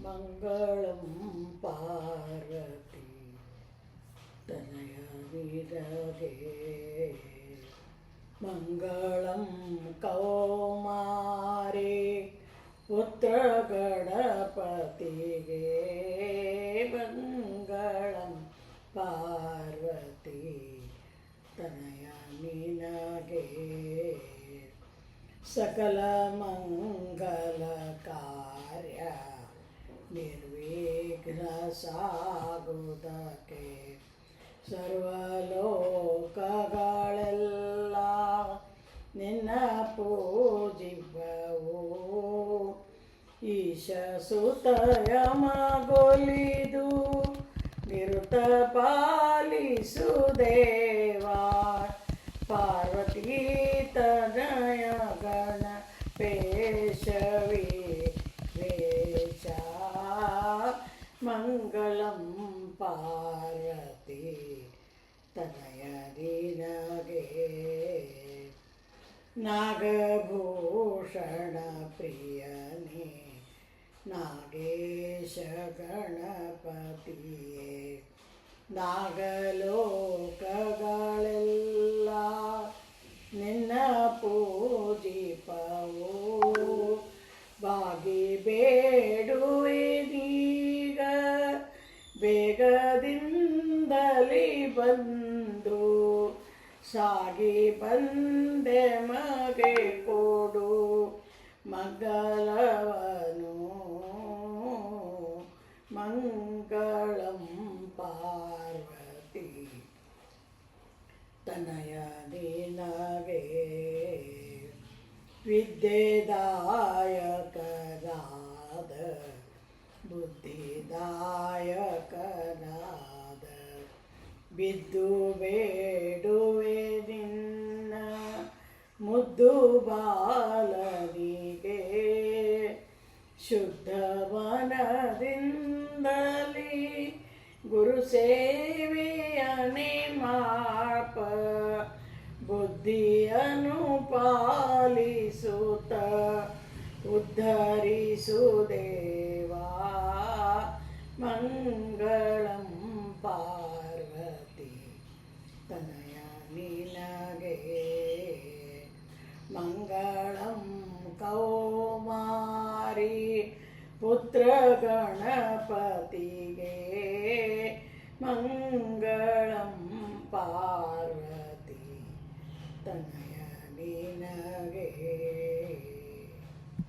ಮಂಗಳಂ ಪಾರ್ವತಿ ತನಯ ವಿರಗೆ ಮಂಗಳಂ ಕೌಮಾರಿ ಪುತ್ರ ಗಣಪತಿಗೆ ಮಂಗಳಂ ಪಾರ್ವತಿ ತನಯ ನಿನಗೆ ಸಕಲ ಮಂಗಲ ಕಾರ್ಯ ನಿರ್ವಿಘ್ನ ಸಾಗುವುದಕ್ಕೆ ಸರ್ವಲೋಕಗಳೆಲ್ಲ ನಿನ್ನ ಪೂಜಿಪವು ಈಶ ಸುತಯ ಮಗೊಲಿದು ನಿರುತ ಪಾಲಿಸು ದೇವಾ ಪಾರ್ವತಿ ತನಯ ಗಣ ಪೇಶವಿ ವೇಷ ಮಂಗಳಂ ಪಾರ್ವತಿ ತನಯ ನಿನಗೆ ನಾಗಭೂಷಣ ಪ್ರಿಯನೇ ನಾಗೇಶ ಗಣಪತಿಯೇ ನಾಗಲೋಕಗಳೆಲ್ಲ ನಿನ್ನ ಪೂಜಿಪವು ಬಾಗಿ ಬೇಡುವೆನೀಗ ಬೇಗದಿಂದಲೇ ಬಂದು ಸಾಗಿ ಬಂದೆ ಮಗೆ ಕೊಡು ಮಂಗಲವನು ಮಂಗಳಂ ಪಾರ್ವತಿ ತನಯ ನಿನಗೆ ವಿದ್ಯೆದಾಯಕನಾದ ಬುದ್ಧಿದಾಯಕನಾದ ಬಿದ್ದು ಬೇಡುವೆ ನಿನ್ನ ಮುದ್ದು ಬಾಲನಿಗೆ ಶುದ್ಧ ಮನದಿಂದಲೇ ಗುರು ಸೇವೆಯನೆ ಮಾಪ ಬುದ್ಧಿಯನ್ನು ಪಾಲಿಸುತ್ತ ಉದ್ಧರಿಸು ದೇವಾ ಮಂಗಳಂ ಪಾರ್ವತಿ ತನಯ ನಿನಗೆ ಮಂಗಳಂ ಕೌಮಾರಿ ಪುತ್ರ ಗಣಪತಿಗೆ ಮಂಗಳಂ ಪಾರ್ವತಿ ತನಯ ನಿನಗೆ